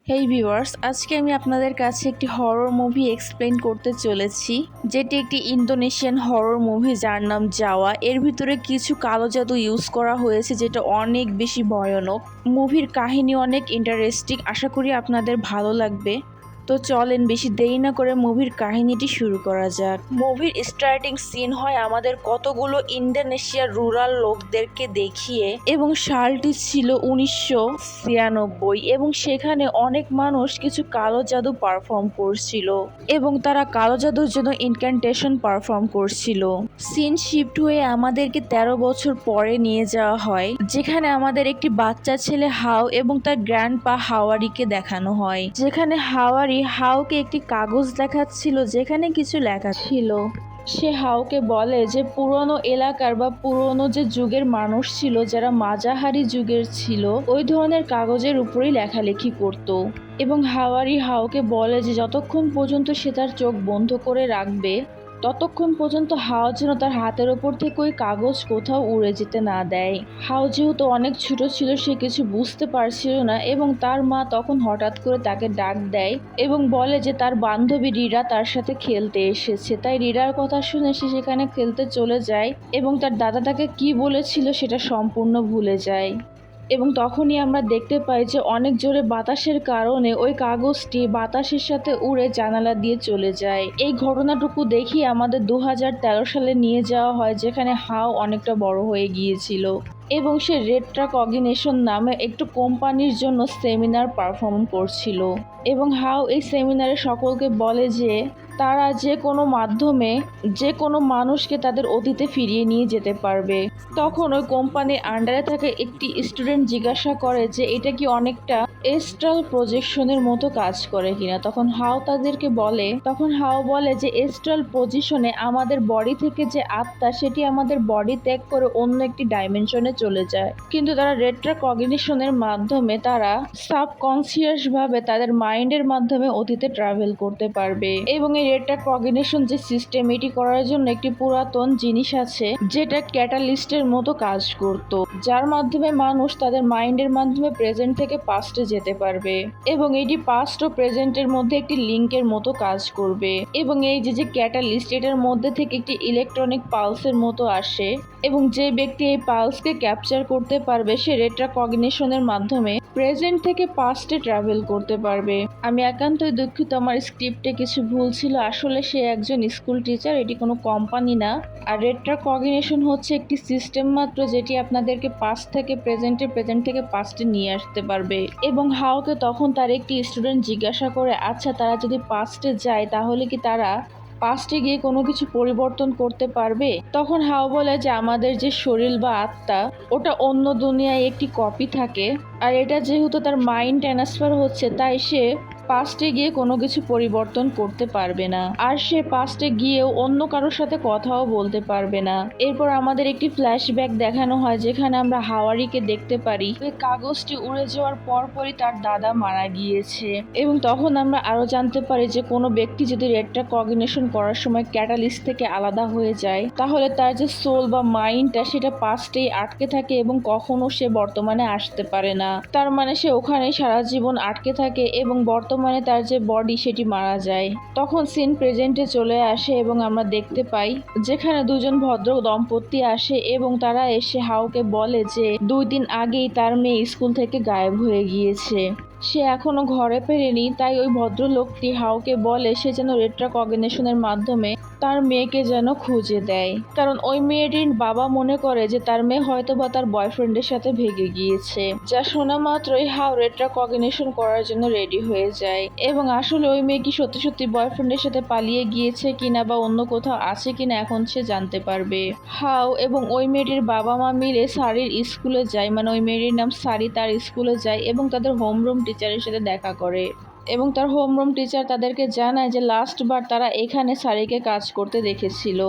হেই viewers, আজকে আমি আপনাদের কাছে একটি হরর মুভি এক্সপ্লেন করতে চলেছি, যেটি একটি ইন্দোনেশিয়ান হরর মুভি যার নাম যাওয়া। এর ভিতরে কিছু কালো জাদু ইউজ করা হয়েছে যেটা অনেক বেশি ভয়ানক। মুভির কাহিনী অনেক ইন্টারেস্টিং, আশা করি আপনাদের ভালো লাগবে। তো চলেন বেশি দেরি না করে মুভির কাহিনীটি শুরু করা যাক। মুভির স্টার্টিং সিন হয় আমাদের কতগুলো ইন্দোনেশিয়ার রুরাল লোকদেরকে দেখিয়ে, এবং সালটি ছিল 1996 এবং সেখানে অনেক মানুষ কিছু কালো জাদু পারফর্ম করছিল এবং তারা কালো জাদুর জন্য ইনক্যান্টেশন পারফর্ম করছিল। সিন শিফট হয়ে আমাদেরকে 13 বছর পরে নিয়ে যাওয়া হয়, যেখানে আমাদের একটি বাচ্চা ছেলে হাও এবং তার গ্র্যান্ডপা হাওয়ারিকে দেখানো হয়, যেখানে হাওয়ারি হাওকে একটি কাগজ দেখাচ্ছিল যেখানে কিছু লেখা ছিল। সে হাওকে বলে যে পুরনো এলাকার বা পুরনো যে যুগের মানুষ ছিল, যারা মাজাহারি যুগের ছিল, ওই ধরনের কাগজের উপরেই লেখালেখি করত। এবং হাওয়ারি হাওকে বলে যে যতক্ষণ পর্যন্ত সে তার চোখ বন্ধ করে রাখবে ততক্ষণ পর্যন্ত হাও যেন তার হাতের ওপর থেকে ওই কাগজ কোথাও উড়ে যেতে না দেয়। হাও যেহেতু অনেক ছোট ছিল, সে কিছু বুঝতে পারছিল না এবং তার মা তখন হঠাৎ করে তাকে ডাক দেয় এবং বলে যে তার বান্ধবী রিরা তার সাথে খেলতে এসেছে। তাই রিরার কথা শুনে সে সেখানে খেলতে চলে যায় এবং তার দাদা তাকে কি বলেছিল সেটা সম্পূর্ণ ভুলে যায়। এবং তখনই আমরা দেখতে পাই যে অনেক জোরে বাতাসের কারণে ওই কাগজটি বাতাসের সাথে উড়ে জানালা দিয়ে চলে যায়। এই ঘটনাটুকু দেখি আমাদের 2013 সালে নিয়ে যাওয়া হয়, যেখানে হাও অনেকটা বড় হয়ে গিয়েছিল এবং সে রেট্রা কগনিশন নামে একটু কোম্পানির জন্য সেমিনার পারফর্ম করছিল। এবং হাও এই সেমিনারে সকলকে বলে যে তারা যে কোনো মাধ্যমে যে কোনো মানুষকে তাদের অতীতে ফিরিয়ে নিয়ে যেতে পারবে। তখন ওই কোম্পানির আন্ডারে থাকা একটি স্টুডেন্ট জিজ্ঞাসা করে যে এটা কি অনেকটা এস্ট্রাল প্রজেকশনের মতো কাজ করে কিনা। তখন হাও বলে যে এস্ট্রাল পজিশনে আমাদের বডি থেকে যে আত্মা, সেটি আমাদের বডি ত্যাগ করে অন্য একটি ডাইমেনশনে চলে যায়, কিন্তু তারা রেট্রা কগনিশনের মাধ্যমে তারা সাবকনসিয়াস ভাবে তাদের মাইন্ডের মাধ্যমে অতীতে ট্রাভেল করতে পারবে। এবং এই রেট্রা কগনিশন যে সিস্টেম, এটি করার জন্য একটি পুরাতন জিনিস আছে যেটা ক্যাটালিস্টের মতো কাজ করত, যার মাধ্যমে মানুষ তাদের মাইন্ডের মাধ্যমে প্রেজেন্ট থেকে পাস্টে যেতে পারবে। এবং এটি পাস্ট ও প্রেজেন্টের মধ্যে একটি লিঙ্কের মতো কাজ করবে। এবং এই যে ক্যাটালিস্ট, এটার মধ্যে থেকে একটি ইলেকট্রনিক পালসের মতো আসে এবং যে ব্যক্তি এই পালসকে ক্যাপচার করতে পারবে সে রেট্রা কগনিশনের মাধ্যমে প্রেজেন্ট থেকে পাস্টে ট্রাভেল করতে পারবে। আমি একান্তই দুঃখিত, আমার স্ক্রিপ্টে কিছু ভুল ছিল। আসলে সে একজন স্কুল টিচার, এটি কোনো কোম্পানি না। আর রেট্রা কগনিশন হচ্ছে একটি সিস্টেম মাত্র, যেটি আপনাদেরকে পাস্ট থেকে প্রেজেন্টে, প্রেজেন্ট থেকে পাস্টে নিয়ে আসতে পারবে। এবং হাওকে তখন তার একটি স্টুডেন্ট জিজ্ঞাসা করে, আচ্ছা তারা যদি পাস্টে যায় তাহলে কি তারা পাস্টে গিয়ে কোনো কিছু পরিবর্তন করতে পারবে? তখন হাও বলে যে আমাদের যে শরীর বা আত্মা, ওটা অন্য দুনিয়ায় একটি কপি থাকে, আর এটা যেহেতু তার মাইন্ড ট্রান্সফার হচ্ছে, তাই সে পাস্টে গিয়ে কোনো কিছু পরিবর্তন করতে পারবে না, আর সে পাস্টে গিয়েও অন্য কারোর সাথে কথাও বলতে পারবে না। এরপর আমাদের একটি ফ্ল্যাশব্যাক দেখানো হয়, যেখানে আমরা হাওয়ারিকে দেখতে পারি ওই কাগজটি উড়ে যাওয়ার পরপরই তার দাদা মারা গিয়েছে। এবং তখন আমরা আরো জানতে পারি যে কোনো ব্যক্তি যদি রেট্রা কগনিশন করার সময় ক্যাটালিস্ট থেকে আলাদা হয়ে যায়, তাহলে তার যে সোল বা মাইন্ডটা সেটা পাস্টেই আটকে থাকে এবং কখনো সে বর্তমানে আসতে পারে না। তার মানে সে ওখানে সারা জীবন আটকে থাকে এবং বর্তমানে তার যে বডি সেটি মারা যায়। তখন সিন প্রেজেন্টে চলে আসে এবং আমরা দেখতে পাই যেখানে দুজন ভদ্র দম্পতি আসে এবং তারা এসে হাওকে বলে যে 2 দিন আগেই তার মেয়ে স্কুল থেকে গায়েব হয়ে গিয়েছে, সে এখনো ঘরে ফেরেনি। তাই ওই ভদ্রলোকটি হাওকে বলে সে যেন রেট্রা কগনিশনের মাধ্যমে তার মেয়েকে যেন খুঁজে দেয়, কারণ ওই মেয়েটির বাবা মনে করে যে তার মেয়ে হয়তো বা তার বয়ফ্রেন্ডের সাথে ভেগে গিয়েছে। যা শোনা মাত্রই হাও রেট্রা কগনিশন করার জন্য রেডি হয়ে যায়। এবং আসলে ওই মেয়ে কি সত্যি সত্যি বয়ফ্রেন্ডের সাথে পালিয়ে গিয়েছে কিনা বা অন্য কোথাও আছে কিনা এখন সে জানতে পারবে। হাও এবং ওই মেয়েটির বাবা মা মিলে সারির স্কুলে যায়, মানে ওই মেয়েটির নাম সারি, তার স্কুলে যায় এবং তাদের হোমরুম টিচারের সাথে দেখা করে। এবং তার হোমরুম টিচার তাদেরকে জানায় যে লাস্টবার তারা এখানে সারিকে কাজ করতে দেখেছিল।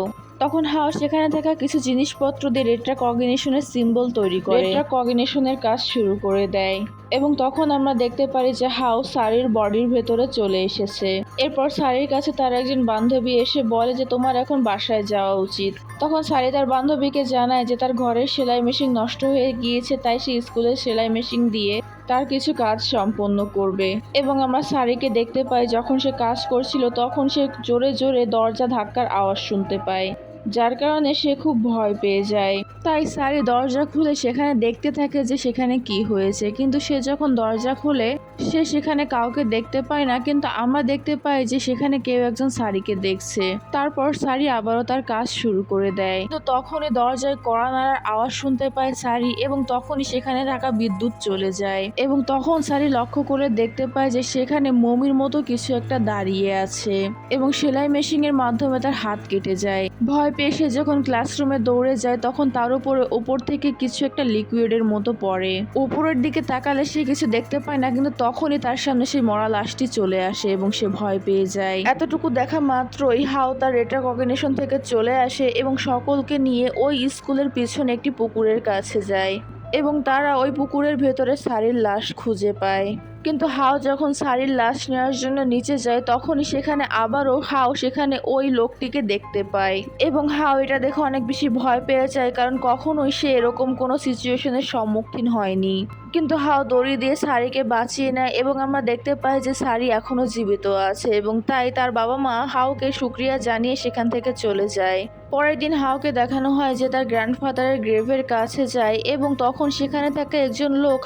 তখন হাও সেখানে থাকা কিছু জিনিসপত্র দিয়ে রেট্রা কগনিশনের সিম্বল তৈরি করে রেট্রা কগনিশনের কাজ শুরু করে দেয়। এবং তখন আমরা দেখতে পারি যে হাও সারির বডির ভেতরে চলে এসেছে। এরপর সারির কাছে তার একজন বান্ধবী এসে বলে যে তোমার এখন বাসায় যাওয়া উচিত। তখন সারি তার বান্ধবীকে জানায় যে তার ঘরের সেলাই মেশিন নষ্ট হয়ে গিয়েছে, তাই সে স্কুলের সেলাই মেশিন দিয়ে তার কিছু কাজ সম্পন্ন করবে। এবং আমরা সারিকে দেখতে পাই যখন সে কাজ করছিল তখন সে জোরে জোরে দরজা ধাক্কার আওয়াজ শুনতে পায়, যার কারণে সে খুব ভয় পেয়ে যায়। তাই সারি দরজা খুলে সেখানে দেখতে থাকে যে সেখানে কি হয়েছে, কিন্তু সে যখন দরজা খুলে সে সেখানে কাউকে দেখতে পায় না, কিন্তু আমরা দেখতে পাই যে সেখানে কেউ একজন সারিকে দেখছে। তারপর সারি আবারও তার কাজ শুরু করে দেয়, কিন্তু তখনই দরজায় কড়া নাড়ার আওয়াজ শুনতে পায় সারি, এবং তখনই সেখানে থাকা বিদ্যুৎ চলে যায়। এবং তখন সারি লক্ষ্য করে দেখতে পায় যে সেখানে মমির মতো কিছু একটা দাঁড়িয়ে আছে, এবং সেলাই মেশিনের মাধ্যমে তার হাত কেটে যায়। ভয় পেয়ে সে যখন ক্লাসরুমে দৌড়ে যায় তখন তার উপর থেকে কিছু একটা লিকুইডের মতো পড়ে। উপরের দিকে তাকালে সে কিছু দেখতে পায় না, কিন্তু তখনই তার সামনে সেই মরা লাশটি চলে আসে এবং সে ভয় পেয়ে যায়। এতটুকু দেখা মাত্রই হাও তার রেট্রোকগনিশন থেকে চলে আসে এবং সকলকে নিয়ে ওই স্কুলের পিছনে একটি পুকুরের কাছে যায়, এবং তারা ওই পুকুরের ভেতরে সারির লাশ খুঁজে পায়। কিন্তু হাও যখন সারির লাশ নেওয়ার জন্য নিচে যায় তখনই সেখানে আবারও হাও সেখানে ওই লোকটিকে দেখতে পায়, এবং হাও এটা দেখে অনেক বেশি ভয় পেয়ে যায়, কারণ কখনোই সে এরকম কোনো সিচুয়েশনের সম্মুখীন হয়নি। কিন্তু হাও দড়ি দিয়ে সারিকে বাঁচিয়ে নেয়, এবং আমরা দেখতে পাই যে সারি এখনো জীবিত আছে, এবং তাই তার বাবা মা হাওকে শুকরিয়া জানিয়ে সেখান থেকে চলে যায়। পরের দিন হাওকে দেখানো হয় যে তার গ্র্যান্ডফাদারের গ্রেভের কাছে যায়, এবং তখন সেখানে থাকা একজন লোক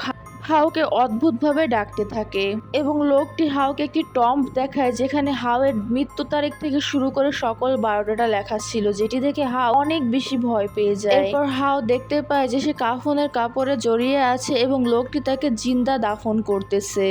হাওকে অদ্ভুতভাবে ডাকতে থাকে, এবং লোকটি হাওকে একটি টম্ব দেখায় যেখানে হাওয়ের মৃত্যু তারিখ থেকে শুরু করে সকল বায়োডাটা লেখা ছিল, যেটি দেখে হাও অনেক বেশি ভয় পেয়ে যায়। এরপর হাও দেখতে পায় যে সে কাফনের কাপড়ে জড়িয়ে আছে এবং লোকটি তাকে জিন্দা দাফন করতেছে।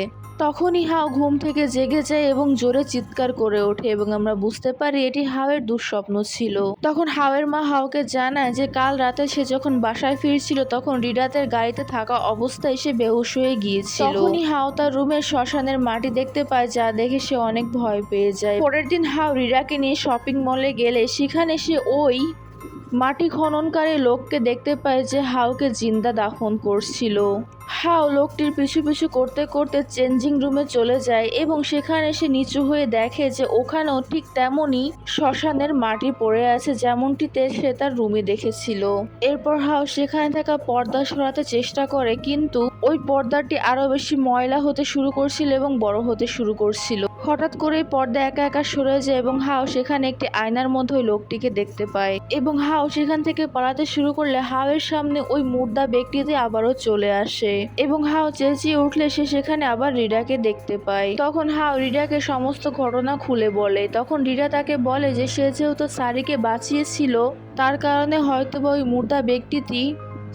তখনই হাও ঘুম থেকে জেগে যায় এবং জোরে চিৎকার করে ওঠে, এবং আমরা বুঝতে পারি এটি হাওয়ের দুঃস্বপ্ন ছিল। তখন হাওয়ের মা হাওকে জানায় যে কাল রাতে সে যখন বাসায় ফিরছিল তখন রিডাতের গাড়িতে থাকা অবস্থায় সে বেহুশ হয়ে গিয়েছিল। তখনই হাও তার রুমের শ্মশানের মাটি দেখতে পায়, যা দেখে সে অনেক ভয় পেয়ে যায়। পরের দিন হাও রিডাকে নিয়ে শপিং মলে গেলে সেখানে সে ওই মাটি খননকারী লোককে দেখতে পায় যে হাওকে জিন্দা দাফন করছিল। হাও লোকটির পিছু পিছু করতে করতে চেঞ্জিং রুমে চলে যায়, এবং সেখানে সে নিচু হয়ে দেখে যে ওখানেও ঠিক তেমনই শ্মশানের মাটি পড়ে আছে যেমনটিতে সে তার রুমে দেখেছিল। এরপর হাও সেখানে থাকা পর্দা সরাতে চেষ্টা করে, কিন্তু ওই পর্দাটি আরো বেশি ময়লা হতে শুরু করছিল এবং বড় হতে শুরু করছিল। হঠাৎ করে পর্দা একা একা সরে যায় এবং হাও সেখানে একটি আয়নার মধ্যে ওই লোকটিকে দেখতে পায়, এবং হাও সেখান থেকে পালাতে শুরু করলে হাওয়ের সামনে ওই মুর্দা ব্যক্তিটি আবারও চলে আসে, এবং হাও চেঁচিয়ে উঠলে সে সেখানে আবার রিডাকে দেখতে পায়। তখন হাও রিডাকে সমস্ত ঘটনা খুলে বলে। তখন রিডা তাকে বলে যে সে যেহেতু সারিকে বাঁচিয়েছিল তার কারণে হয়তোবা ওই মুর্দা ব্যক্তিটি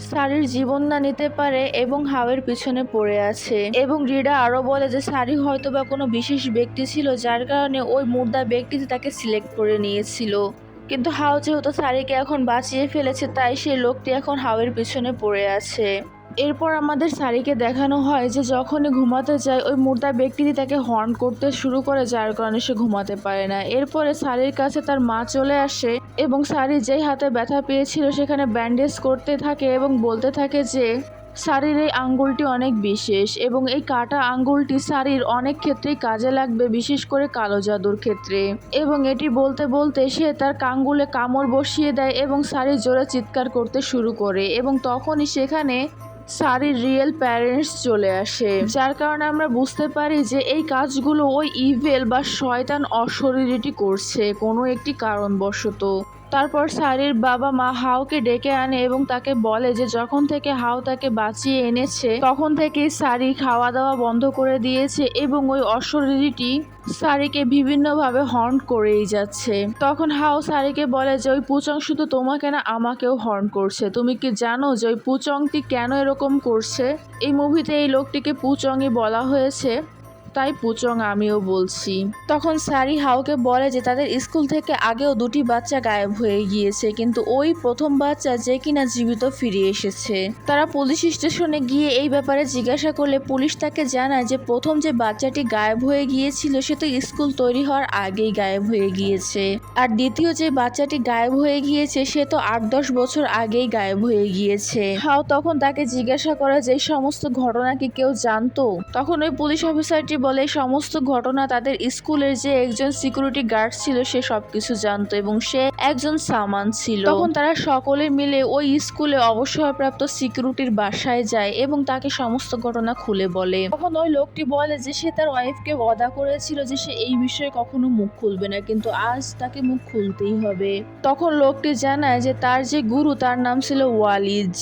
সারির জীবন না নিতে পারে এবং হাওয়ের পিছনে পড়ে আছে। এবং রিডা আরো বলে যে সারি হয়তোবা কোনো বিশেষ ব্যক্তি ছিল যার কারণে ওই মুর্দা ব্যক্তিটি তাকে সিলেক্ট করে নিয়েছিল, কিন্তু হাও যেহেতু সারিকে এখন বাঁচিয়ে ফেলেছে তাই সেই লোকটি এখন হাওয়ের পিছনে পড়ে আছে। এরপর আমাদের সারিকে দেখানো হয় যে যখনই ঘুমাতে যায় ওই মুর্দা ব্যক্তিটি তাকে হর্ন করতে শুরু করে, যার কারণে সে ঘুমাতে পারে না। এরপরে সারির কাছে তার মা চলে আসে এবং সারি যেই হাতে ব্যথা পেয়েছিল সেখানে ব্যান্ডেজ করতে থাকে এবং বলতে থাকে যে সারির এই আঙ্গুলটি অনেক বিশেষ এবং এই কাটা আঙ্গুলটি সারির অনেক ক্ষেত্রেই কাজে লাগবে, বিশেষ করে কালো জাদুর ক্ষেত্রে। এবং এটি বলতে বলতে সে তার আঙ্গুলে কামড় বসিয়ে দেয় এবং সারি জোরে চিৎকার করতে শুরু করে, এবং তখনই সেখানে সারির রিয়েল প্যারেন্টস চলে আসে, যার কারণে আমরা বুঝতে পারি যে এই কাজগুলো ওই ইভেল বা শয়তান অশরীরীটি করছে কোনো একটি কারণবশত। তারপর সারির বাবা মা হাওকে ডেকে আনে এবং তাকে বলে যে যখন থেকে হাও তাকে বাঁচিয়ে এনেছে তখন থেকে সারি খাওয়া দাওয়া বন্ধ করে দিয়েছে এবং ওই অশরীরীটি সারিকে বিভিন্নভাবে হর্ন করেই যাচ্ছে। তখন হাও সারিকে বলে যে ওই পুচং শুধু তোমাকে না আমাকেও হর্ন করছে, তুমি কি জানো যে ওই পুচংটি কেন এরকম করছে? এই মুভিতে এই লোকটিকে পুচংই বলা হয়েছে, তাই পুচং আমিও বলছি। তখন সারি হাওকে বলে যে তাদের স্কুল থেকে আগেও দুটি বাচ্চা গায়েব হয়ে গিয়েছে, কিন্তু ওই প্রথম বাচ্চা যে কিনা জীবিত ফিরে এসেছে। তারা পুলিশ স্টেশনে গিয়ে এই ব্যাপারে জিজ্ঞাসা করলে পুলিশ তাকে জানায় যে প্রথম যে বাচ্চাটি গায়েব হয়ে গিয়েছিল সে তো স্কুল তৈরি হওয়ার আগেই গায়েব হয়ে গিয়েছে, আর দ্বিতীয় যে বাচ্চাটি গায়েব হয়ে গিয়েছে সে তো 8-10 বছর আগেই গায়েব হয়ে গিয়েছে। হাও তখন তাকে জিজ্ঞাসা করে যে এই সমস্ত ঘটনা কি কেউ জানতো? তখন ওই পুলিশ অফিসারটি বলে সমস্ত ঘটনা তাদের স্কুলের যে একজন সিকিউরিটি গার্ড ছিল সে সবকিছু জানতো এবং সে একজন সামান ছিল। তখন তারা সকলে মিলে ওই স্কুলে অবসরপ্রাপ্ত সিকিউরিটির বাসায় যায় এবং তাকে সমস্ত ঘটনা খুলে বলে। তখন ওই লোকটি বলে যে সে তার ওয়াইফকে ওয়াদা করেছিল যে সে এই বিষয়ে কখনো মুখ খুলবে না, কিন্তু আজ তাকে মুখ খুলতেই হবে। তখন লোকটি জানায় যে তার যে গুরু তার নাম ছিল ওয়ালিজ,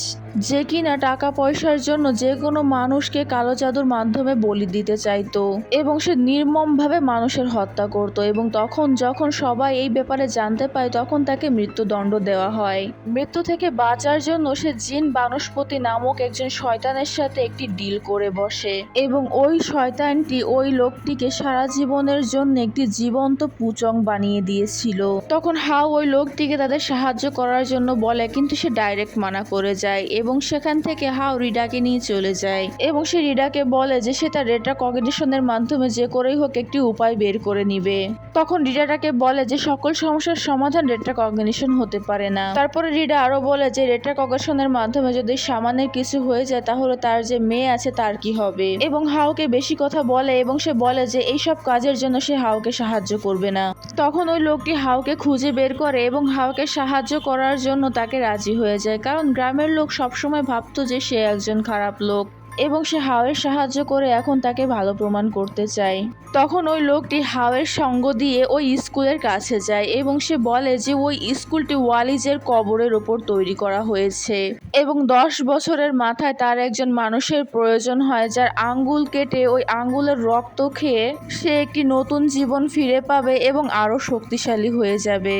যে কিনা টাকা পয়সার জন্য যে কোনো মানুষকে কালো জাদুর মাধ্যমে বলি দিতে চাইতো এবং সে নির্মমভাবে মানুষের হত্যা করত। এবং তখন যখন সবাই এই ব্যাপারে জানতে পায় তখন তাকে মৃত্যুদণ্ড দেওয়া হয়। মৃত্যু থেকে বাঁচার জন্য সে জিন বানস্পতি নামক একজন শয়তানের সাথে একটি ডিল করে বসে এবং ওই শয়তানটি ওই লোকটিকে সারা জীবনের জন্য একটি জীবন্ত পুচং বানিয়ে দিয়েছিল। তখন হাও ওই লোকটিকে তাদের সাহায্য করার জন্য বলে, কিন্তু সে ডাইরেক্ট মানা করে যায় এবং সেখান থেকে হাও রিডাকে নিয়ে চলে যায় এবং সে রিডাকে বলে যে সে তার রেটা কগনিশনের মাধ্যমে যে করেই হোক একটি উপায় বের করে নিবে। তখন রিডাটাকে বলে যে সকল সমস্যার সমাধান রেটা কগনিশন হতে পারে না। তারপরে রিডা আরো বলে যে রেটা কগনিশনের মাধ্যমে যদি সামানের কিছু হয়ে যায় তাহলে তার যে মেয়ে আছে তার কি হবে, এবং হাওকে বেশি কথা বলে এবং সে বলে যে এইসব কাজের জন্য সে হাওকে সাহায্য করবে না। তখন ওই লোকটি হাওকে খুঁজে বের করে এবং হাওকে সাহায্য করার জন্য তাকে রাজি হয়ে যায়, কারণ গ্রামের লোক সবসময় ভাবতো যে সে একজন খারাপ লোক এবং সে হাওয়ের সাহায্য করে এখন তাকে ভালো প্রমাণ করতে চায়। তখন ওই লোকটি হাওয়ের সঙ্গ দিয়ে ওই স্কুলের কাছে যায় এবং সে বলে যে ওই স্কুলটি ওয়ালিজের কবরের ওপর তৈরি করা হয়েছে এবং 10 বছরের মাথায় তার একজন মানুষের প্রয়োজন হয় যার আঙ্গুল কেটে ওই আঙ্গুলের রক্ত খেয়ে সে একটি নতুন জীবন ফিরে পাবে এবং আরো শক্তিশালী হয়ে যাবে।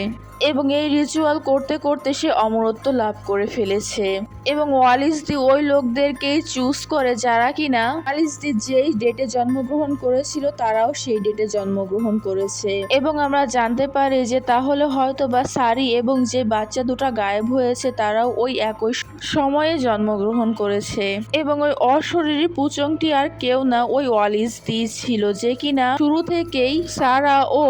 এবং এই রিচুয়াল করতে করতে সে অমরত্ব লাভ করে ফেলেছে এবং ওয়ালিসদি ওই লোকদেরকেই চুজ করে যারা কিনা ওয়ালিসদি যেই ডেটে জন্মগ্রহণ করেছিল তারাও সেই ডেটে জন্মগ্রহণ করেছে। এবং আমরা জানতে পারি যে তাহলে হয়তো বা সারি এবং যে বাচ্চা দুটা গায়েব হয়েছে তারাও ওই একই সময়ে জন্মগ্রহণ করেছে এবং ওই অশরীরী পুচংটি আর কেউ না, ওই ওয়ালিসদি ছিল যে কিনা শুরু থেকেই সারা ও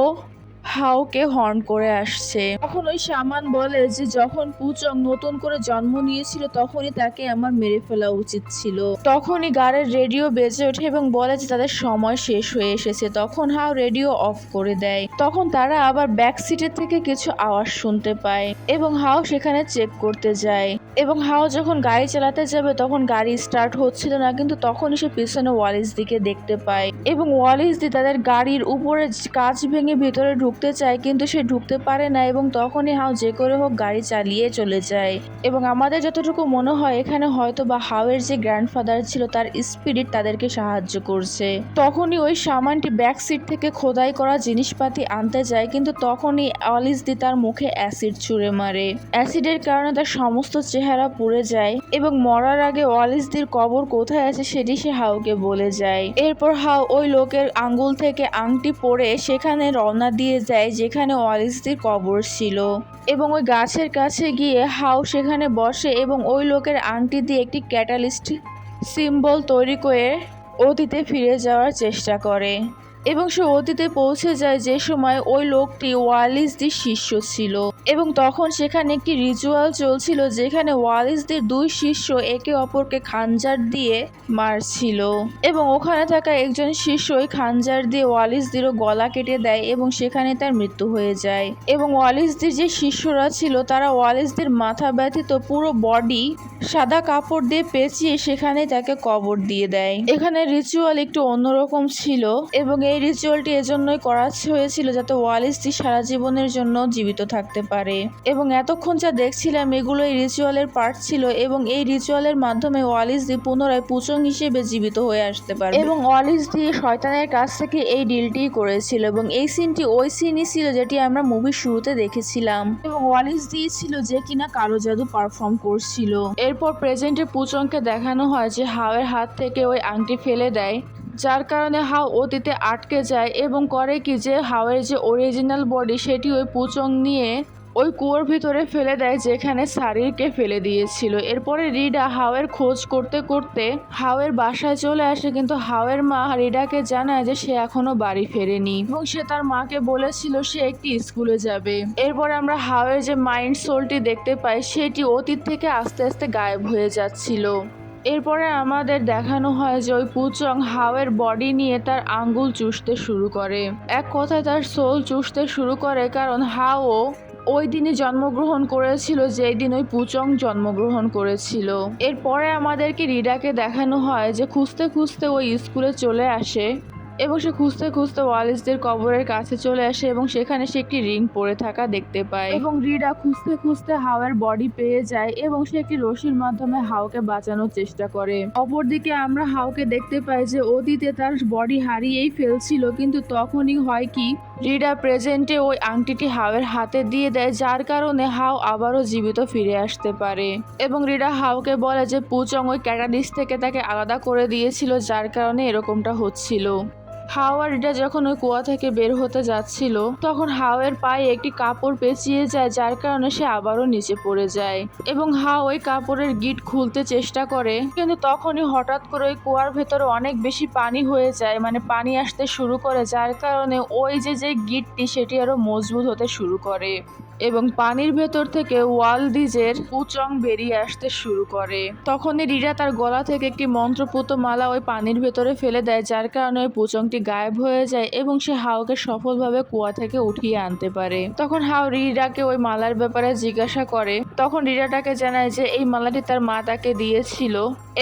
হাওকে হর্ন করে আসছে। তখন ওই শামান বলে যে যখন পুচং নতুন করে জন্ম নিয়েছিল তখনই তাকে আমার মেরে ফেলা উচিত ছিল। তখনই গাড়ির রেডিও বেজে ওঠে এবং বলে যে তাদের সময় শেষ হয়ে এসেছে। তখন হাও রেডিও অফ করে দেয়। তখন তারা আবার ব্যাক সিটের থেকে কিছু আওয়াজ শুনতে পায় এবং হাও সেখানে চেক করতে যায় এবং হাও যখন গাড়ি চালাতে যাবে তখন গাড়ি স্টার্ট হচ্ছিল না, কিন্তু তখনই সে পিছনে ওয়ালিস দিকে দেখতে পায় এবং ওয়ালিস দি তাদের গাড়ির উপরে কাঁচ ভেঙে ভিতরে ঢুকতে চায়, কিন্তু সে ঢুকতে পারে না এবং তখনই হাও যে করে হোক গাড়ি চালিয়ে চলে যায়। এবং আমাদের যতটুকু মনে হয় এখানে হয়তো বা হাওয়ের যে গ্র্যান্ডফাদার ছিল তার স্পিরিট তাদেরকে সাহায্য করছে। তখনই ওই সামানটি ব্যাক সিট থেকে খোদাই করা জিনিসপাতি আনতে যায়, কিন্তু তখনই ওয়ালিস দি তার মুখে অ্যাসিড ছুঁড়ে মারে। অ্যাসিডের কারণে তার সমস্ত চেহারা পুড়ে যায় এবং মরার আগে ওয়ালিস দির কবর কোথায় আছে সেটি সে হাওকে বলে যায়। এরপর হাও ওই লোকের আঙ্গুল থেকে আংটি পরে সেখানে রওনা দিয়ে যায় যেখানে ওয়ালিসদির কবর ছিল এবং ওই গাছের কাছে গিয়ে হাও সেখানে বসে এবং ওই লোকের আংটি দিয়ে একটি ক্যাটালিস্ট সিম্বল তৈরি করে অতীতে ফিরে যাওয়ার চেষ্টা করে এবং সে অতীতে পৌঁছে যায় যে সময় ওই লোকটি ওয়ালিসদির শিষ্য ছিল এবং তখন সেখানে একটি রিচুয়াল চলছিল যেখানে ওয়ালিসদের 2 শিষ্য একে অপরকে খানজার দিয়ে মারছিল এবং ওখানে থাকা একজন শিষ্য ওই খানজার দিয়ে ওয়ালিসদিরও গলা কেটে দেয় এবং সেখানে তার মৃত্যু হয়ে যায় এবং ওয়ালিসদের যে শিষ্যরা ছিল তারা ওয়ালিসদের মাথা ব্যতীত পুরো বডি সাদা কাপড় দিয়ে পেঁচিয়ে সেখানে তাকে কবর দিয়ে দেয়। এখানে রিচুয়াল একটু অন্যরকম ছিল এবং এই রিচুয়ালটি এজন্যই করা হয়েছিল যাতে ওয়ালিসদি সারা জীবনের জন্য জীবিত থাকতে পারে এবং এতক্ষণ যা দেখছিলাম এগুলো এই রিচুয়ালের পার্ট ছিল এবং এই রিচুয়ালের মাধ্যমে ওয়ালিসদি পুনরায় পুচং হিসেবে জীবিত হয়ে আসতে পারে এবং ওয়ালিসদি শয়তানের কাছ থেকে এই ডিলটি করেছিল এবং এই সিনটি ওই সিনই ছিল যেটি আমরা মুভির শুরুতে দেখেছিলাম এবং ওয়ালিসদি ছিল যে কিনা কালো জাদু পারফর্ম করছিল। এরপর প্রেজেন্টে পুচংকে দেখানো হয় যে হাওয়ের হাত থেকে ওই আংটি ফেলে দেয়, যার কারণে হাও অতীতে আটকে যায় এবং করে কি যে হাওয়ের যে অরিজিনাল বডি সেটি ওই পুচং নিয়ে ওই কুয়োর ভিতরে ফেলে দেয় যেখানে সারিরকে ফেলে দিয়েছিল। এরপরে রিডা হাওয়ের খোঁজ করতে করতে হাওয়ের বাসায় চলে আসে, কিন্তু হাওয়ের মা রিডাকে জানায় যে সে এখনো বাড়ি ফেরেনি এবং সে তার মাকে বলেছিল সে একটি স্কুলে যাবে। এরপরে আমরা হাওয়ের যে মাইন্ড সোলটি দেখতে পাই সেটি অতীত থেকে আস্তে আস্তে গায়েব হয়ে যাচ্ছিল এরপরে আমাদের দেখানো হয় যে ওই পুচং হাওয়ের বডি নিয়ে তার আঙ্গুল চুষতে শুরু করে, এক কথায় তার সোল চুষতে শুরু করে, কারণ হাও ওই দিনই জন্মগ্রহণ করেছিল যেই দিন ওই পুচং জন্মগ্রহণ করেছিল। এরপরে আমাদেরকে রিডাকে দেখানো হয় যে খুঁজতে খুঁজতে ওই স্কুলে চলে আসে এবং সে খুঁজতে খুঁজতে ওয়ালিসদের কবরের কাছে চলে আসে এবং সেখানে সে একটি রিং পরে থাকা দেখতে পায় এবং রিডা খুঁজতে খুঁজতে হাওয়ের বডি পেয়ে যায় এবং সে একটি রশির মাধ্যমে হাওকে বাঁচানোর চেষ্টা করে। অপরদিকে আমরা হাওকে দেখতে পাই যে অতীতে তার বডি হারিয়েই ফেলছিল, কিন্তু তখনই হয় কি রিডা প্রেজেন্টে ওই আংটিটি হাওয়ের হাতে দিয়ে দেয়, যার কারণে হাও আবারও জীবিত ফিরে আসতে পারে এবং রিডা হাওকে বলে যে পুচং ওই ক্যাটালিস্ট থেকে তাকে আলাদা করে দিয়েছিল, যার কারণে এরকমটা হচ্ছিল। হাও আর রিডা যখন ওই কুয়া থেকে বের হতে যাচ্ছিল তখন হাওয়ের পায়ে একটি কাপড় পেঁচিয়ে যায়, যার কারণে সে আবারও নিচে পড়ে যায় এবং হাও ওই কাপড়ের গিট খুলতে চেষ্টা করে, কিন্তু তখনই হঠাৎ করে ওই কুয়ার ভেতরে অনেক বেশি পানি হয়ে যায়, মানে পানি আসতে শুরু করে, যার কারণে ওই যে গিটটি সেটি আরো মজবুত হতে শুরু করে এবং পানির ভেতর থেকে ওয়ালদিজের পুচং বেরিয়ে আসতে শুরু করে। তখনই রিডা তার গলা থেকে একটি মন্ত্রপুত মালা ওই পানির ভেতরে ফেলে দেয়, যার কারণে ওই পুচংটি গায়েব হয়ে যায় এবং সে হাওকে সফলভাবে কুয়া থেকে উঠিয়ে আনতে পারে। তখন হাও রিডাকে ওই মালার ব্যাপারে জিজ্ঞাসা করে, তখন রিডা তাকে জানায় যে এই মালাটি তার মা তাকে দিয়েছিল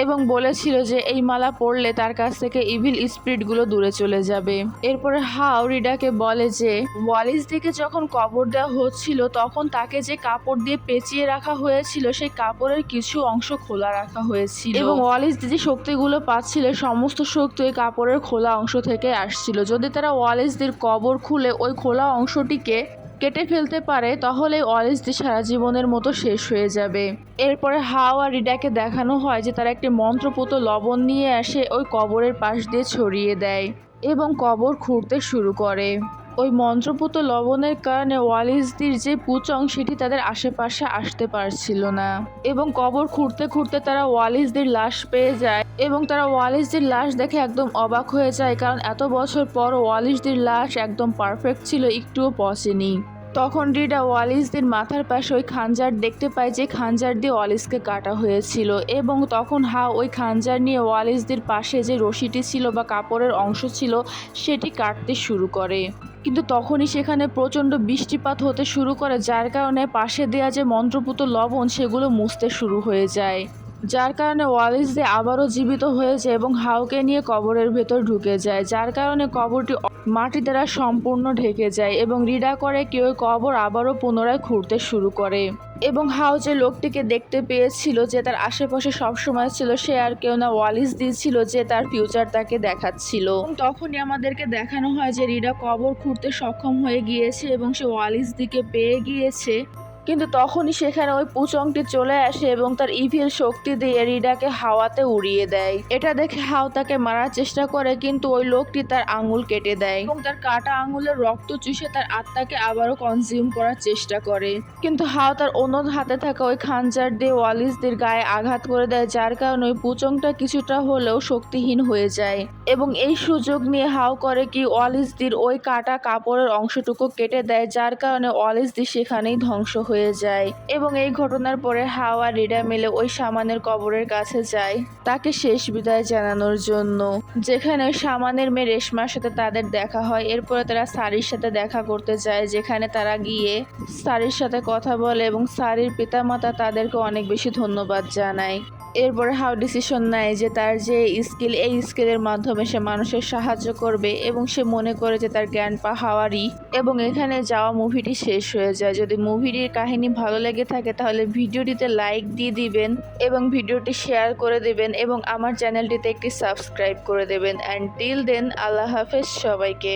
এবং বলেছিল যে এই মালা পরলে তার কাছ থেকে ইভিল স্পিরিটগুলো দূরে চলে যাবে। এরপরে হাও রিডাকে বলে যে ওয়ালিস দিকে যখন কবর দেওয়া হচ্ছিল তখন তাকে যে কাপড় দিয়ে পেঁচিয়ে রাখা হয়েছিল সেই কাপড়ের কিছু অংশ খোলা রাখা হয়েছিল এবং ওয়ালিস যে শক্তিগুলো পাচ্ছিল সমস্ত শক্তি ওই কাপড়ের খোলা অংশ থেকে আসছিল। যদি তারা ওয়ালিসদের কবর খুলে ওই খোলা অংশটিকে কেটে ফেলতে পারে তাহলে ওয়ালিসদি সারা জীবনের মতো শেষ হয়ে যাবে। এরপরে হাও আর রিডাকে দেখানো হয় যে তারা একটি মন্ত্রপুত লবণ নিয়ে আসে ওই কবরের পাশ দিয়ে ছড়িয়ে দেয় এবং কবর খুঁড়তে শুরু করে। ওই মন্ত্রপুত লবণের কারণে ওয়ালিসদের যে পুচং সেটি তাদের আশেপাশে আসতে পারছিল না এবং কবর খুঁড়তে খুঁড়তে তারা ওয়ালিসদের লাশ পেয়ে যায় এবং তারা ওয়ালিসদের লাশ দেখে একদম অবাক হয়ে যায়, কারণ এত বছর পর ওয়ালিসদের লাশ একদম পারফেক্ট ছিল, একটুও পচেনি। তখন রিডা ওয়ালিসদের মাথার পাশে ওই খাঞ্জার দেখতে পায় যে খাঞ্জার দিয়ে ওয়ালিসকে কাটা হয়েছিল এবং তখন হাও ওই খাঞ্জার নিয়ে ওয়ালিসদের পাশে যে রশিটি ছিল বা কাপড়ের অংশ ছিল সেটি কাটতে শুরু করে, কিন্তু তখনই সেখানে প্রচণ্ড বৃষ্টিপাত হতে শুরু করে, যার কারণে পাশে দেওয়া যে মন্ত্রপুত লবণ সেগুলো মুছতে শুরু হয়ে যায়, যার কারণে ওয়ালিসদে আবারও জীবিত হয়ে যায় এবং হাওকে নিয়ে কবরের ভেতর ঢুকে যায়, যার কারণে কবরটি মাটি দ্বারা সম্পূর্ণ ঢেকে যায় এবং রিডা করে কি ওই কবর আবারও পুনরায় খুঁড়তে শুরু করে এবং হাও যে লোকটিকে দেখতে পেয়েছিল যে তার আশেপাশে সবসময় ছিল সে আর কেউ না ওয়ালিস দিয়েছিল যে তার ফিউচার তাকে দেখাচ্ছিল। তখনই আমাদেরকে দেখানো হয় যে রিডা কবর খুঁড়তে সক্ষম হয়ে গিয়েছে এবং সে ওয়ালিস দিকে পেয়ে গিয়েছে, কিন্তু তখনই সেখানে ওই পুচংটি চলে আসে এবং তার ইভিল শক্তি দিয়ে রিডাকে হাওয়াতে উড়িয়ে দেয়। এটা দেখে হাও তাকে মারার চেষ্টা করে, কিন্তু ওই লোকটি তার আঙুল কেটে দেয় এবং তার কাটা আঙুলের রক্ত চুষে তার আত্মাকে আবারও কনজিউম করার চেষ্টা করে, কিন্তু হাও তার অন্য হাতে থাকা ওই খাঞ্জার দিয়ে ওয়ালিসদের গায়ে আঘাত করে দেয়, যার কারণে ওই পুচংটা কিছুটা হলেও শক্তিহীন হয়ে যায় এবং এই সুযোগ নিয়ে হাও করে কি ওয়ালিসদের ওই কাটা কাপড়ের অংশটুকু কেটে দেয়, যার কারণে ওয়ালিসদি সেখানেই ধ্বংস হয়ে যায় এবং এই ঘটনার পরে হাও আর রিডা মিলে ওই শামানের কবরের কাছে যায় তাকে শেষ বিদায় জানানোর জন্য, যেখানে শামানের মেয়ে রেশমার সাথে তাদের দেখা হয়। এরপরে তারা সারির সাথে দেখা করতে যায়, যেখানে তারা গিয়ে সারির সাথে কথা বলে এবং সারির পিতামাতা তাদেরকে অনেক বেশি ধন্যবাদ জানায়। এরপরে হাও ডিসিশন নেয় যে তার যে স্কিল এই স্কিলের মাধ্যমে সে মানুষের সাহায্য করবে এবং সে মনে করে যে তার গ্র্যান্ডপা হাওয়ারই এবং এখানে যাওয়া মুভিটি শেষ হয়ে যায়। যদি মুভিটির কাহিনী ভালো লেগে থাকে তাহলে ভিডিওটিতে লাইক দিয়ে দিবেন এবং ভিডিওটি শেয়ার করে দেবেন এবং আমার চ্যানেলটিতে একটি সাবস্ক্রাইব করে দেবেন। অ্যান্ড টিল দেন আল্লাহ হাফেজ সবাইকে।